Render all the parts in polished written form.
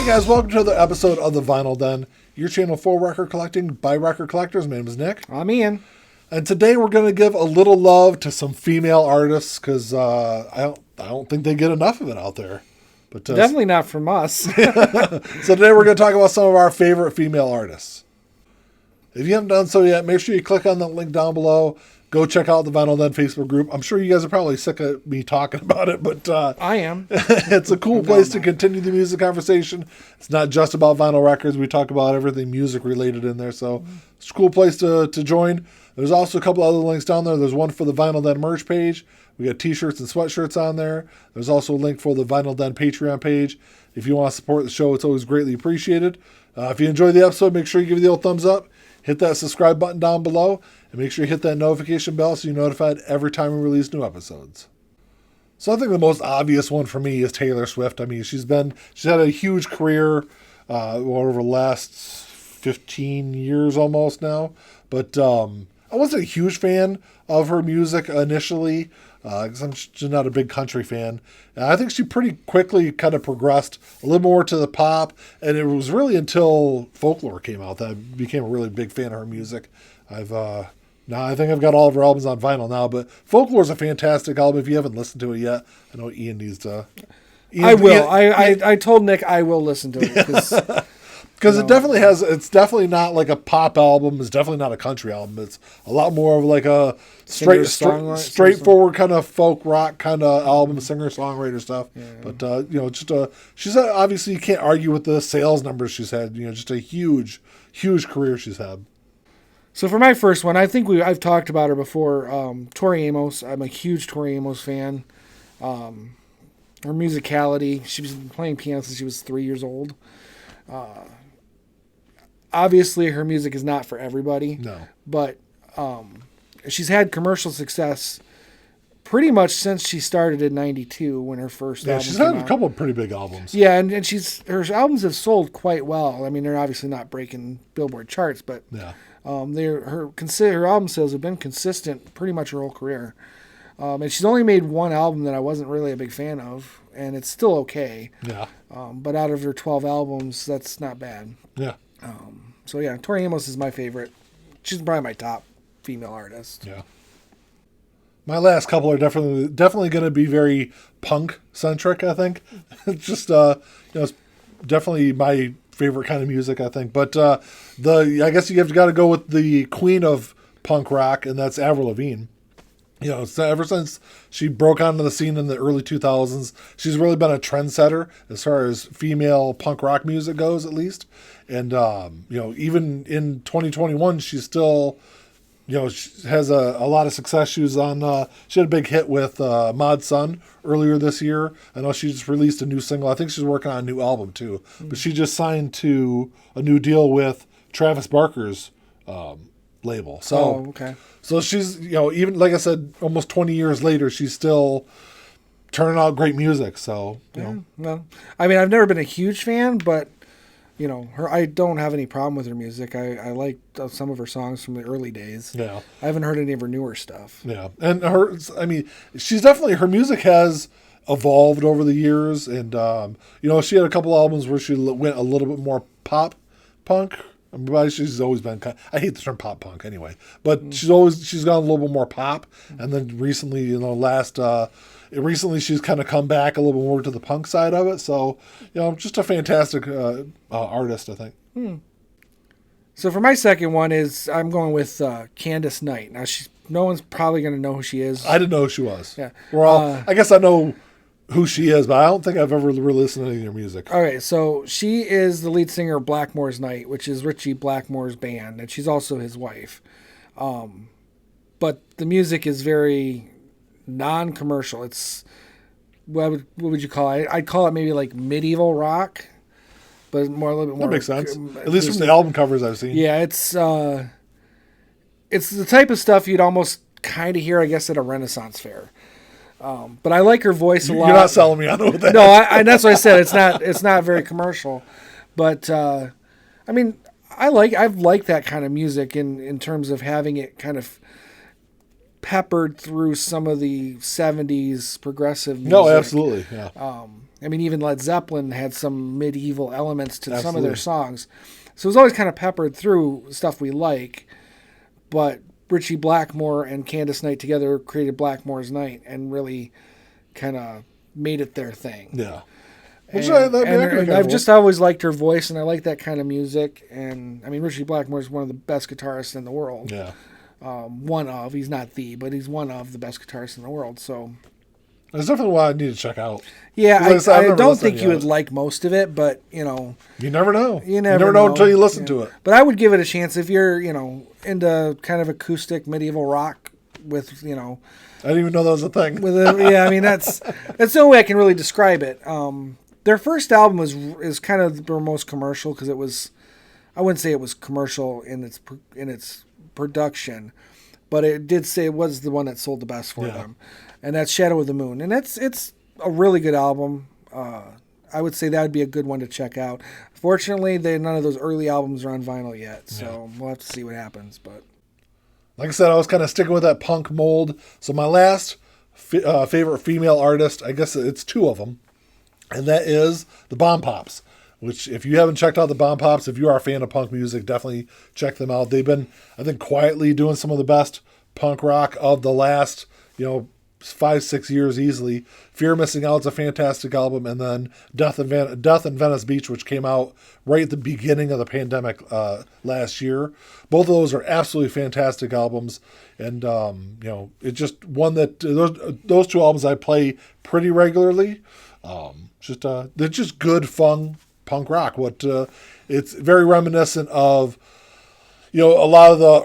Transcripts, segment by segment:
Hey guys, welcome to another episode of The Vinyl Den, your channel for record collecting by record collectors. My name is Nick. I'm Ian. And today we're going to give a little love to some female artists because I don't think they get enough of it out there. But definitely not from us. So today we're going to talk about some of our favorite female artists. If you haven't done so yet, make sure you click on the link down below. Go check out the Vinyl Den Facebook group. I'm sure you guys are probably sick of me talking about it, but I am. It's a cool place to continue the music conversation. It's not just about vinyl records. We talk about everything music related in there, so it's a cool place to join. There's also a couple other links down there. There's one for the Vinyl Den merch page. We got t-shirts and sweatshirts on there. There's also a link for the Vinyl Den Patreon page. If you want to support the show, it's always greatly appreciated. If you enjoyed the episode, make sure you give it the old thumbs up. Hit that subscribe button down below, and make sure you hit that notification bell so you're notified every time we release new episodes. So I think the most obvious one for me is Taylor Swift. I mean, she's had a huge career over the last 15 years almost now. But I wasn't a huge fan of her music initially because I'm just not a big country fan. And I think she pretty quickly kind of progressed a little more to the pop, and it was really until Folklore came out that I became a really big fan of her music. Now I think I've got all of her albums on vinyl now, but Folklore is a fantastic album. If you haven't listened to it yet, I know Ian needs to. I will. I told Nick I will listen to it because it definitely has. It's definitely not like a pop album. It's definitely not a country album. It's a lot more of like a straightforward kind of folk rock kind of album, singer songwriter stuff. Yeah. But she's obviously you can't argue with the sales numbers she's had. Just a huge career she's had. So for my first one, I think I've talked about her before. Tori Amos. I'm a huge Tori Amos fan. Her musicality. She's been playing piano since she was 3 years old. Obviously, her music is not for everybody. No. But she's had commercial success pretty much since she started in '92 when her first album she's came had out. a couple of pretty big albums. Yeah, and her albums have sold quite well. I mean, they're obviously not breaking Billboard charts, but yeah. Her album sales have been consistent pretty much her whole career. And she's only made one album that I wasn't really a big fan of, and it's still okay. Yeah. But out of her 12 albums, that's not bad. Yeah. So yeah, Tori Amos is my favorite. She's probably my top female artist. Yeah. My last couple are definitely going to be very punk centric. I think it's just it's definitely my favorite kind of music. I think, but I guess you have got to go with the queen of punk rock, and that's Avril Lavigne. Ever since she broke onto the scene in the early 2000s, she's really been a trendsetter as far as female punk rock music goes, at least. And, even in 2021, she's still, she has a lot of success. She had a big hit with Mod Sun earlier this year. I know she just released a new single. I think she's working on a new album, too. Mm-hmm. But she just signed to a new deal with Travis Barker's label. So, okay. So she's, even like I said, almost 20 years later, she's still turning out great music. So, Well, I mean, I've never been a huge fan, but, I don't have any problem with her music. I like some of her songs from the early days. Yeah. I haven't heard any of her newer stuff. Yeah. And she's definitely, her music has evolved over the years. And, she had a couple albums where she went a little bit more pop punk. She's always been I hate the term pop punk anyway, but she's gone a little bit more pop, and then recently, recently she's kind of come back a little bit more to the punk side of it. So, just a fantastic artist, I think. So for my second one I'm going with Candace Knight. Now no one's probably going to know who she is. I didn't know who she was. Yeah. I guess I know who she is, but I don't think I've ever really listened to any of her music. Okay, so she is the lead singer of Blackmore's Night, which is Richie Blackmore's band, and she's also his wife. But the music is very non-commercial. It's what would you call it? I'd call it maybe like medieval rock, but a little bit more. That makes sense. At least from the album covers I've seen. Yeah, it's the type of stuff you'd almost kind of hear, I guess, at a Renaissance fair. But I like her voice a lot. You're not selling me on with that. No, that's what I said. It's not very commercial, but I've liked that kind of music in terms of having it kind of peppered through some of the 70s progressive music. No, absolutely. Yeah. I mean, even Led Zeppelin had some medieval elements to some of Absolutely. their songs. So it was always kind of peppered through stuff we like. But Ritchie Blackmore and Candace Knight together created Blackmore's Night and really kind of made it their thing. Yeah. And I've just always liked her voice, and I like that kind of music. And I mean, Ritchie Blackmore is one of the best guitarists in the world. Yeah. He's not the, but he's one of the best guitarists in the world. So That's definitely what I need to check out. yeah, I don't think you yet. would like most of it, but You never know. You never know until you listen to it. But I would give it a chance if you're, into kind of acoustic medieval rock with, I didn't even know that was a thing. I mean that's the only way I can really describe it. Their first album is kind of their most commercial because it was, I wouldn't say it was commercial in its production, but it did say it was the one that sold the best for them, and that's Shadow of the Moon, and it's a really good album. I would say that would be a good one to check out. Fortunately, none of those early albums are on vinyl yet, so we'll have to see what happens. But like I said, I was kind of sticking with that punk mold. So my last favorite female artist, I guess it's two of them, and that is the Bombpops. Which, if you haven't checked out the Bombpops, if you are a fan of punk music, definitely check them out. They've been, I think, quietly doing some of the best punk rock of the last, 5-6 years easily. Fear Missing Out's a fantastic album, and then Death in Venice Beach, which came out right at the beginning of the pandemic last year. Both of those are absolutely fantastic albums, and it's just one that those two albums I play pretty regularly. They're just good, fun punk rock. It's very reminiscent of a lot of the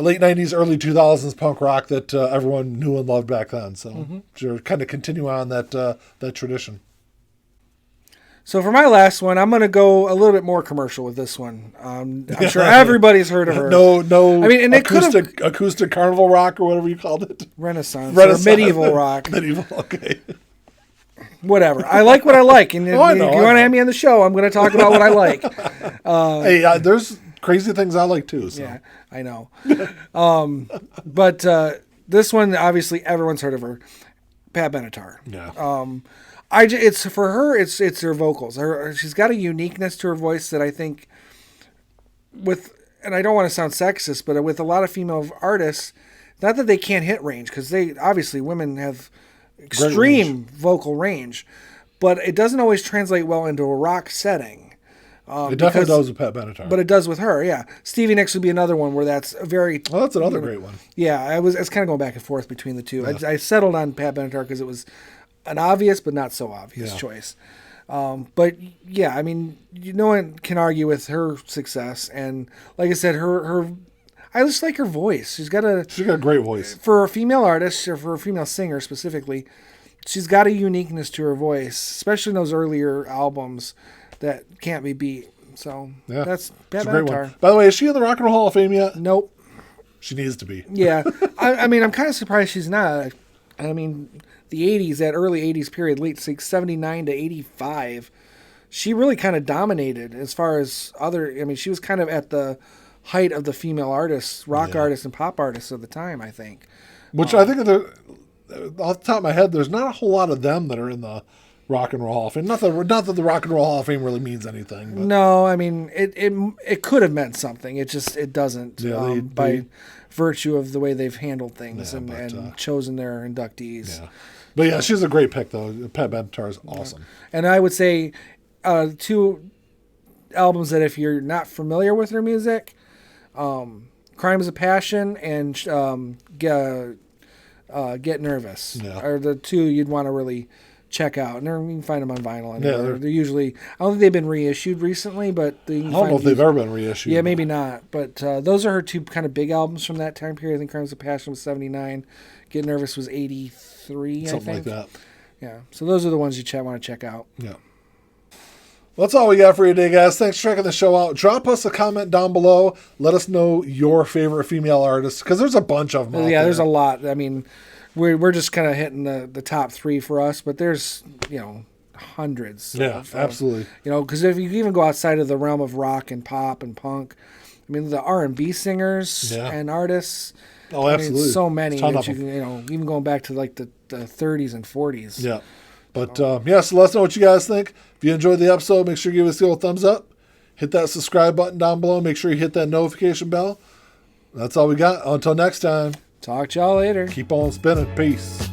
late 90s, early 2000s punk rock that everyone knew and loved back then. So you're kind of continue on that tradition. so for my last one, I'm going to go a little bit more commercial with this one. I'm sure everybody's heard of her. No. I mean, and acoustic carnival rock or whatever you called it. Renaissance. Or medieval rock. Medieval. Okay. Whatever. I like what I like, and if you want to have me on the show, I'm going to talk about what I like. Hey, there's crazy things I like too. So. Yeah, I know. But this one, obviously, everyone's heard of her, Pat Benatar. Yeah. It's for her. It's her vocals. She's got a uniqueness to her voice that I think, and I don't want to sound sexist, but with a lot of female artists, not that they can't hit range, because women have extreme vocal range, but it doesn't always translate well into a rock setting. It definitely does with Pat Benatar. But it does with her, yeah. Stevie Nicks would be another one where that's a very... Well, that's another great one. Yeah, it's kind of going back and forth between the two. Yeah. I settled on Pat Benatar because it was an obvious but not so obvious choice. But yeah, I mean, no one can argue with her success. And like I said, I just like her voice. She's got a great voice. For a female artist, or for a female singer specifically, she's got a uniqueness to her voice, especially in those earlier albums that can't be beat. So that's Pat Benatar. By the way, is she in the Rock and Roll Hall of Fame yet? Nope. She needs to be. Yeah. I mean, I'm kind of surprised she's not. I mean, the 80s, that early 80s period, late 79 to 85, she really kind of dominated as far as she was kind of at the height of the female artists, rock artists and pop artists of the time, I think. Which I think off the top of my head, there's not a whole lot of them that are in the Rock and Roll Hall of Fame. Not that the Rock and Roll Hall of Fame really means anything. But. No, I mean it could have meant something. It doesn't. Yeah, by virtue of the way they've handled things and chosen their inductees. Yeah. But yeah, she's a great pick though. Pat Benatar is awesome. And I would say two albums that if you're not familiar with her music, Crimes of Passion and Get Nervous are the two you'd want to really check out. And you can find them on vinyl. They're usually, I don't think they've been reissued recently, but I don't know if they've ever been reissued. Yeah, maybe not. But those are her two kind of big albums from that time period. I think Crimes of Passion was 79. Get Nervous was 83, Something like that. Yeah. So those are the ones you want to check out. Yeah. Well, that's all we got for you today, guys. Thanks for checking the show out. Drop us a comment down below. Let us know your favorite female artists, because there's a bunch of them out there. There's a lot. I mean, we're just kind of hitting the top three for us, but there's, hundreds. Yeah, absolutely. Because if you even go outside of the realm of rock and pop and punk, I mean, the R&B singers and artists. Oh, absolutely. So many Ton that of you them. can, even going back to like the 30s and 40s. Yeah. But, so let us know what you guys think. If you enjoyed the episode, make sure you give us the old thumbs up. Hit that subscribe button down below. Make sure you hit that notification bell. That's all we got. Until next time. Talk to y'all later. Keep on spinning. Peace.